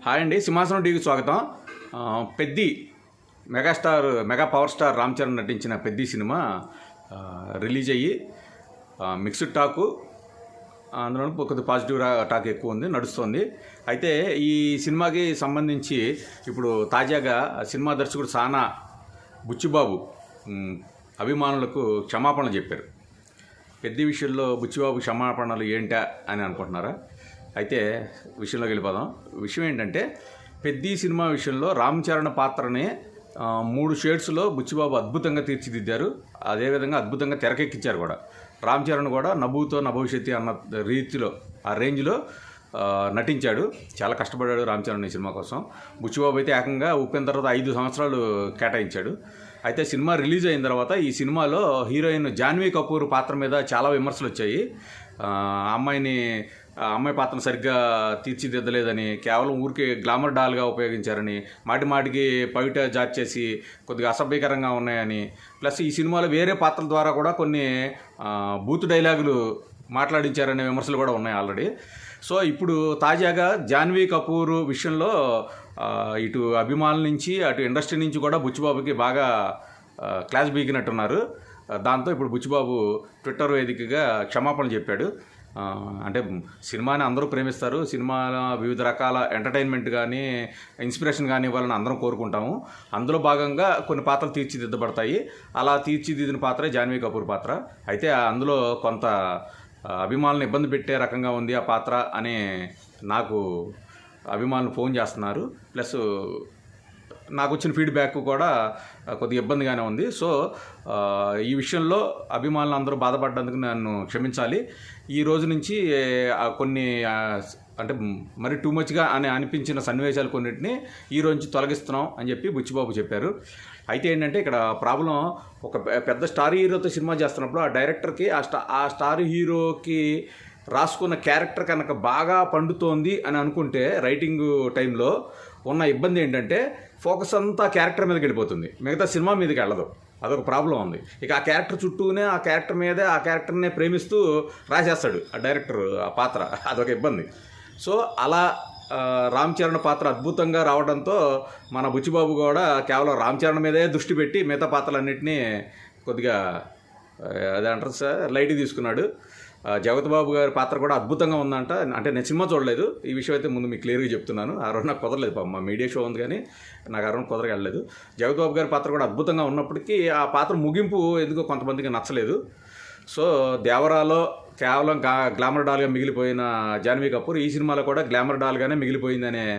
Hi అండి, సింహాసనం టీవీకి స్వాగతం. Peddi mega power star Ram Charan నటించిన పెద్ది సినిమా రిలీజ్ అయ్యి మిక్స్డ్ టాకు, అందులో కొద్ది పాజిటివ్ టాక్ ఎక్కువ ఉంది, నడుస్తుంది. అయితే ఈ సినిమాకి సంబంధించి ఇప్పుడు తాజాగా సినిమా దర్శకుడు సానా బుచ్చిబాబు అభిమానులకు క్షమాపణలు చెప్పారు. పెద్ది విషయంలో బుచ్చిబాబు క్షమాపణలు ఏంటా అని అనుకుంటున్నారా? అయితే విషయంలోకి వెళ్ళిపోదాం. విషయం ఏంటంటే, పెద్ది సినిమా విషయంలో రామ్ చరణ్ పాత్రని 3 షేడ్స్లో బుచ్చిబాబు అద్భుతంగా తీర్చిదిద్దారు. అదేవిధంగా అద్భుతంగా తెరకెక్కించారు కూడా. రామ్ చరణ్ కూడా నభూతో నభవిష్యతి అన్న రీతిలో, ఆ రేంజ్లో నటించాడు. చాలా కష్టపడ్డాడు రామ్ చరణ్ ఈ సినిమా కోసం. బుచ్చిబాబు అయితే ఏకంగా ఉప్పిన తర్వాత 5 సంవత్సరాలు కేటాయించాడు. అయితే సినిమా రిలీజ్ అయిన తర్వాత ఈ సినిమాలో హీరోయిన్ జాన్వీ కపూర్ పాత్ర మీద చాలా విమర్శలు వచ్చాయి. అమ్మాయి పాత్రను సరిగ్గా తీర్చిదిద్దలేదని, కేవలం ఊరికే గ్లామర్ డాల్గా ఉపయోగించారని, మాటికి పవిట జాట్ చేసి కొద్దిగా అసభ్యకరంగా ఉన్నాయని, ప్లస్ ఈ సినిమాలో వేరే పాత్రల ద్వారా కూడా కొన్ని బూత్ డైలాగులు మాట్లాడించారనే విమర్శలు కూడా ఉన్నాయి ఆల్రెడీ. సో ఇప్పుడు తాజాగా జాన్వీ కపూర్ విషయంలో ఇటు అభిమానుల నుంచి అటు ఇండస్ట్రీ నుంచి కూడా బుచ్చిబాబుకి బాగా క్లాస్ బీగినట్టున్నారు. దాంతో ఇప్పుడు బుచ్చిబాబు ట్విట్టర్ వేదికగా క్షమాపణలు చెప్పాడు. అంటే సినిమాని అందరూ ప్రేమిస్తారు, సినిమాల వివిధ రకాల ఎంటర్టైన్మెంట్ కానీ ఇన్స్పిరేషన్ కానీ ఇవ్వాలని అందరం కోరుకుంటాము. అందులో భాగంగా కొన్ని పాత్రలు తీర్చిదిద్దబడతాయి. అలా తీర్చిదిద్దిన పాత్రే జాన్వీ కపూర్ పాత్ర. అయితే అందులో కొంత అభిమానులను ఇబ్బంది పెట్టే రకంగా ఉంది ఆ పాత్ర అని నాకు అభిమానులు ఫోన్ చేస్తున్నారు. ప్లస్ నాకు వచ్చిన ఫీడ్బ్యాక్ కూడా కొద్దిగా ఇబ్బందిగానే ఉంది. సో ఈ విషయంలో అభిమానులు అందరూ బాధపడ్డందుకు నన్ను క్షమించాలి. ఈ రోజు నుంచి కొన్ని అంటే మరి టూ మచ్గా అని అనిపించిన సన్నివేశాలు కొన్నిటిని ఈ రోజు నుంచి తొలగిస్తున్నాం అని చెప్పి బుచ్చిబాబు చెప్పారు. అయితే ఏంటంటే, ఇక్కడ ప్రాబ్లం, ఒక పెద్ద స్టార్ హీరోతో సినిమా చేస్తున్నప్పుడు ఆ డైరెక్టర్కి ఆ స్టార్ హీరోకి రాసుకున్న క్యారెక్టర్ కనుక బాగా పండుతోంది అని అనుకుంటే రైటింగ్ టైంలో ఉన్న ఇబ్బంది ఏంటంటే, ఫోకస్ అంతా క్యారెక్టర్ మీదకి వెళ్ళిపోతుంది, మిగతా సినిమా మీదకి వెళ్ళదు. అదొక ప్రాబ్లం ఉంది. ఇక ఆ క్యారెక్టర్ చుట్టూనే ఆ క్యారెక్టర్ మీదే ఆ క్యారెక్టర్నే ప్రేమిస్తూ రాసేస్తాడు ఆ డైరెక్టర్ ఆ పాత్ర. అదొక ఇబ్బంది. సో అలా రామ్ చరణ్ పాత్ర అద్భుతంగా రావడంతో మన బుచ్చిబాబు కూడా కేవలం రామ్ చరణ్ మీదే దృష్టి పెట్టి మిగతా పాత్రలన్నింటినీ కొద్దిగా అదేంటారు సార్ లైట్గా తీసుకున్నాడు. జగత్ బాబు గారి పాత్ర కూడా అద్భుతంగా ఉందంట. అంటే నేను సినిమా చూడలేదు, ఈ విషయం అయితే ముందు మీకు క్లియర్గా చెప్తున్నాను. ఆ రోజు నాకు కుదరలేదు, మా మీడియా షో ఉంది కానీ నాకు ఆ రోజు కుదరగా వెళ్ళలేదు. జగత్ బాబు గారి పాత్ర కూడా అద్భుతంగా ఉన్నప్పటికీ ఆ పాత్ర ముగింపు ఎందుకో కొంతమందికి నచ్చలేదు. సో దేవరాలో కేవలం గ్లామర్ డాల్గా మిగిలిపోయిన జాన్వీ కపూర్ ఈ సినిమాలో కూడా గ్లామర్ డాల్గానే మిగిలిపోయిందనే